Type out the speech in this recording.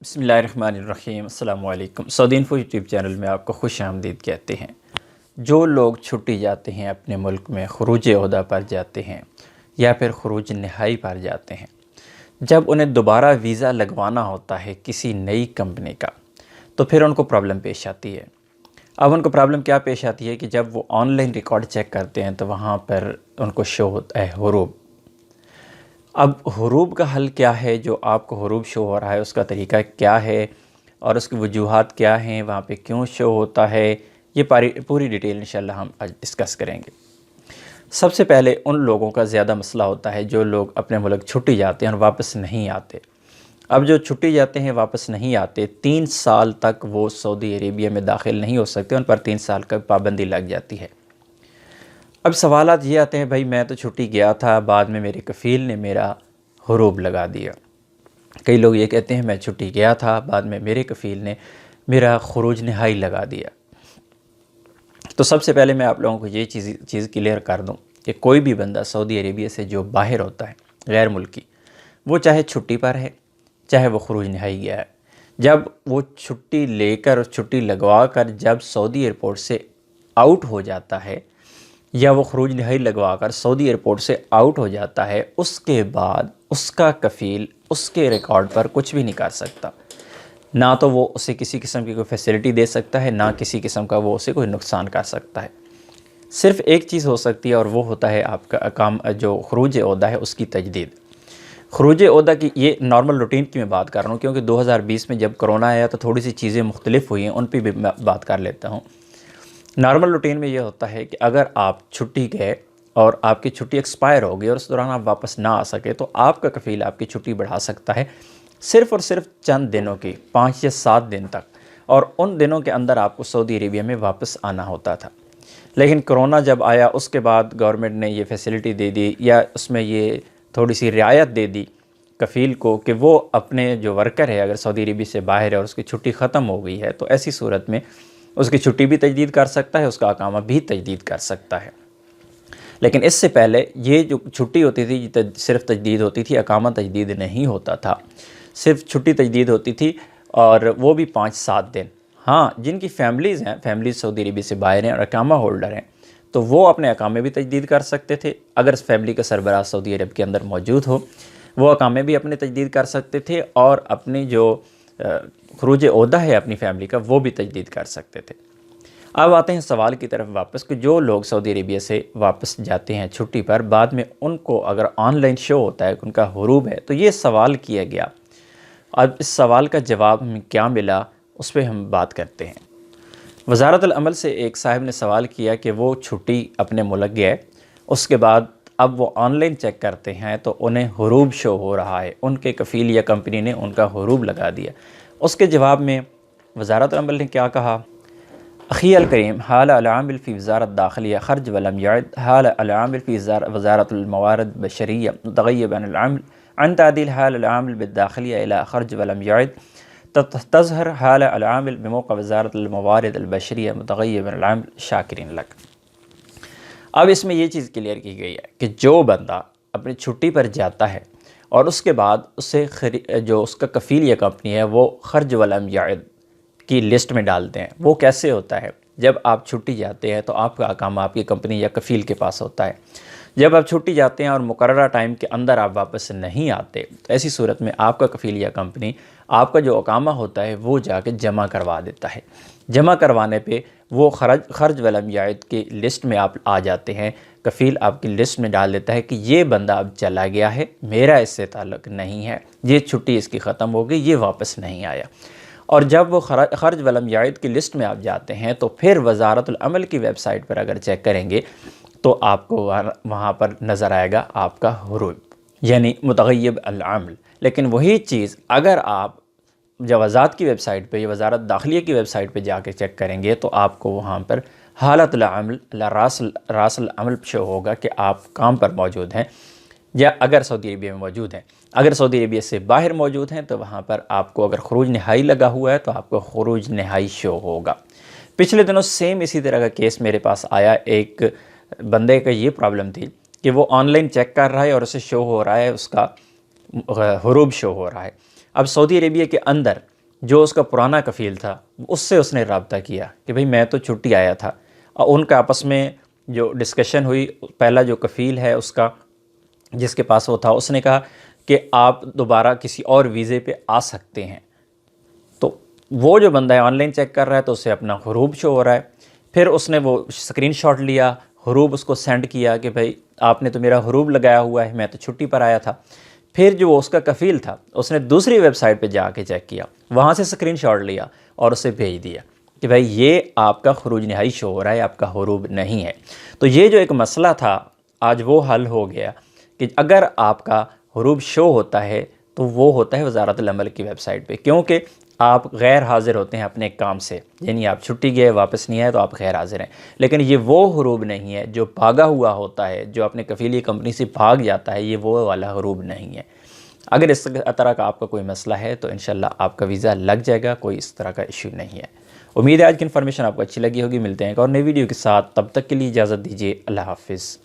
बिस्मिल्लाहिर्रहमानिर्रहीम अस्सलाम वालेकुम। सऊदी इन्फो यूट्यूब चैनल में आपको खुश आमदीद कहते हैं। जो लोग छुट्टी जाते हैं अपने मुल्क में ख़ुरूज ओहदा पर जाते हैं या फिर ख़ुरूज नहाई पर जाते हैं, जब उन्हें दोबारा वीज़ा लगवाना होता है किसी नई कंपनी का, तो फिर उनको प्रॉब्लम पेश आती है। अब उनको प्रॉब्लम क्या पेश आती है कि जब वो ऑनलाइन रिकॉर्ड चेक करते हैं तो वहाँ पर उनको शो होता है हुरूब। अब हुरूब का हल क्या है? जो आपको हुरूब शो हो रहा है उसका तरीका क्या है और उसकी वजूहात क्या हैं, वहाँ पे क्यों शो होता है, ये पूरी डिटेल इंशाल्लाह हम आज डिस्कस करेंगे। सबसे पहले उन लोगों का ज़्यादा मसला होता है जो लोग अपने मुल्क छुट्टी जाते हैं और वापस नहीं आते। अब जो छुट्टी जाते हैं वापस नहीं आते, 3 साल तक वो सऊदी अरेबिया में दाखिल नहीं हो सकते, उन पर 3 साल का पाबंदी लग जाती है। अब सवालात ये आते हैं, भाई मैं तो छुट्टी गया था, बाद में मेरे कफ़ील ने मेरा हुरूब लगा दिया। कई लोग ये कहते हैं मैं छुट्टी गया था, बाद में मेरे कफ़ील ने मेरा ख़ुरूज नहाई लगा दिया। तो सबसे पहले मैं आप लोगों को ये चीज़ क्लियर कर दूं कि कोई भी बंदा सऊदी अरेबिया से जो बाहर होता है गैर मुल्की, वो चाहे छुट्टी पर है चाहे वो ख़ुरूज नहाई गया है, जब वो छुट्टी लेकर छुट्टी लगवा कर जब सऊदी एयरपोर्ट से आउट हो जाता है या वो ख़ुरूज नहाई लगवा कर सऊदी एयरपोर्ट से आउट हो जाता है, उसके बाद उसका कफ़ील उसके रिकॉर्ड पर कुछ भी नहीं कर सकता। ना तो वो उसे किसी किस्म की कोई फैसिलिटी दे सकता है, ना किसी किस्म का वो उसे कोई नुकसान कर सकता है। सिर्फ़ एक चीज़ हो सकती है और वो होता है आपका काम, जो ख़ुरूज ओहदा है उसकी तजदीद। ख़ुरूज ओहदा की ये नॉर्मल रूटीन की मैं बात कर रहा हूँ, क्योंकि 2020 में जब कोरोना आया तो थोड़ी सी चीज़ें मुख्तलिफ हुई हैं, उन पर भी मैं बात कर लेता हूँ। नॉर्मल रूटीन में ये होता है कि अगर आप छुट्टी गए और आपकी छुट्टी एक्सपायर हो गई और उस दौरान आप वापस ना आ सके, तो आपका कफ़ील आपकी छुट्टी बढ़ा सकता है सिर्फ़ और सिर्फ चंद दिनों की, 5 या 7 दिन तक, और उन दिनों के अंदर आपको सऊदी अरेबिया में वापस आना होता था। लेकिन कोरोना जब आया उसके बाद गवर्नमेंट ने ये फैसिलिटी दे दी, या उसमें ये थोड़ी सी रियायत दे दी कफ़ील को कि वो अपने जो वर्कर है, अगर सऊदी अरेबिया से बाहर है और उसकी छुट्टी ख़त्म हो गई है, तो ऐसी सूरत में उसकी छुट्टी भी तजदीद कर सकता है, उसका अकामा भी तजदीद कर सकता है। लेकिन इससे पहले ये जो छुट्टी होती थी सिर्फ तजदीद होती थी, अकामा तजदीद नहीं होता था, सिर्फ छुट्टी तजदीद होती थी, और वो भी 5-7 दिन। हाँ, जिनकी फ़ैमिलीज़ हैं, फ़ैमिलीज़ सऊदी अरेबिया से बाहर हैं और अकामा होल्डर हैं, तो वो अपने अकामे भी तजदीद कर सकते थे। अगर फ़ैमिली का सरबराह सऊदी अरब के अंदर मौजूद हो, वो अकामे भी अपने तजदीद कर सकते थे, और अपनी जो ख़ुरूज ओहदा है अपनी फ़ैमिली का, वो भी तजदीद कर सकते थे। अब आते हैं सवाल की तरफ वापस कि जो लोग सऊदी अरेबिया से वापस जाते हैं छुट्टी पर, बाद में उनको अगर ऑनलाइन शो होता है कि उनका हुरूब है, तो ये सवाल किया गया। अब इस सवाल का जवाब हमें क्या मिला, उस पर हम बात करते हैं। वज़ारतुल अमल से एक साहब ने सवाल किया कि वो छुट्टी अपने मुल्क गए, उसके बाद अब वो ऑनलाइन चेक करते हैं तो उन्हें हुरूब शो हो रहा है, उनके कफ़ील या कंपनी ने उनका हुरूब लगा दिया। उसके जवाब में वज़ारतुल अमल ने क्या कहा? अख़ी अल करीम, हाल अल-आमिल फ़ी वज़ारत दाखिलिया ख़र्ज वलम यअद, हाल अल-आमिल फ़ी वज़ारतुल मवारिद बशरिया मुतग़य्यबन अल-अमल अन तादील हाल अल-आमिल बिद्दाखिलिया इला ख़र्ज वलम यअद, तज़हर हाल अल-आमिल बिमौक़अ वज़ारतुल मवारिद अल-बशरिया मुतग़य्यबन अल-अमल शाकिरिन लक। अब इसमें ये चीज़ क्लियर की गई है कि जो बंदा अपनी छुट्टी पर जाता है और उसके बाद उसे जो उसका कफ़ील या कंपनी है वो ख़र्ज वलम यअद की लिस्ट में डालते हैं। वो कैसे होता है? जब आप छुट्टी जाते हैं तो आपका अकामा आपकी कंपनी या कफ़ील के पास होता है। जब आप छुट्टी जाते हैं और मुकर्ररा टाइम के अंदर आप वापस नहीं आते, तो ऐसी सूरत में आपका कफ़ील या कंपनी आपका जो अकामा होता है वो जाके जमा करवा देता है। जमा करवाने पे वो ख़र्ज वलम यअद की लिस्ट में आप आ जाते हैं। कफ़ील आपकी लिस्ट में डाल देता है कि ये बंदा अब चला गया है, मेरा इससे ताल्लुक़ नहीं है, ये छुट्टी इसकी ख़त्म हो गई, ये वापस नहीं आया। और जब वो ख़र्ज वलम यअद की लिस्ट में आप जाते हैं, तो फिर वज़ारतुल अमल की वेबसाइट पर अगर चेक करेंगे तो आपको वहाँ पर नज़र आएगा आपका हुरूब, यानी मुतग़य्यब अल-अमल। लेकिन वही चीज़ अगर आप जवाज़ात की वेबसाइट पे या वज़ारत दाखिलिया की वेबसाइट पे जाके चेक करेंगे, तो आपको वहाँ पर हालतुल अमल रासुल अमल शो होगा कि आप काम पर मौजूद हैं, या अगर सऊदी अरेबिया में मौजूद हैं। अगर सऊदी अरेबिया से बाहर मौजूद हैं तो वहाँ पर आपको अगर ख़ुरूज नहाई लगा हुआ है तो आपको ख़ुरूज नहाई शो होगा। पिछले दिनों सेम इसी तरह का केस मेरे पास आया। एक बंदे का ये प्रॉब्लम थी कि वो ऑनलाइन चेक कर रहा है और उसे शो हो रहा है, उसका हुरूब शो हो रहा है। अब सऊदी अरेबिया के अंदर जो उसका पुराना कफ़ील था उससे उसने रब्ता किया कि भाई मैं तो छुट्टी आया था, और उनका आपस में जो डिस्कशन हुई, पहला जो कफ़ील है उसका जिसके पास वो था, उसने कहा कि आप दोबारा किसी और वीज़े पे आ सकते हैं। तो वो जो बंदा है ऑनलाइन चेक कर रहा है तो उसे अपना हरूब शो हो रहा है। फिर उसने वो स्क्रीनशॉट लिया, हरूब उसको सेंड किया कि भाई आपने तो मेरा हरूब लगाया हुआ है, मैं तो छुट्टी पर आया था। फिर जो उसका कफ़ील था उसने दूसरी वेबसाइट पे जाके चेक किया, वहाँ से स्क्रीनशॉट लिया और उसे भेज दिया कि भाई ये आपका खरूज नहाई शो हो रहा है, आपका हरूब नहीं है। तो ये जो एक मसला था आज वो हल हो गया कि अगर आपका हरूब शो होता है तो वो होता है वज़ारतुल अमल की वेबसाइट पे, क्योंकि आप गैर हाज़िर होते हैं अपने काम से, यानी आप छुट्टी गए वापस नहीं आए तो आप गैर हाज़िर हैं। लेकिन ये वो हरूब नहीं है जो भागा हुआ होता है, जो अपने कफ़ीली कंपनी से भाग जाता है, ये वो वाला हरूब नहीं है। अगर इस तरह का आपका कोई मसला है तो इंशाल्लाह आपका वीज़ा लग जाएगा, कोई इस तरह का इशू नहीं है। उम्मीद है आज की इन्फॉर्मेशन आपको अच्छी लगी होगी। मिलते हैं एक और नई वीडियो के साथ, तब तक के लिए इजाज़त दीजिए। अल्लाह हाफ़िज़।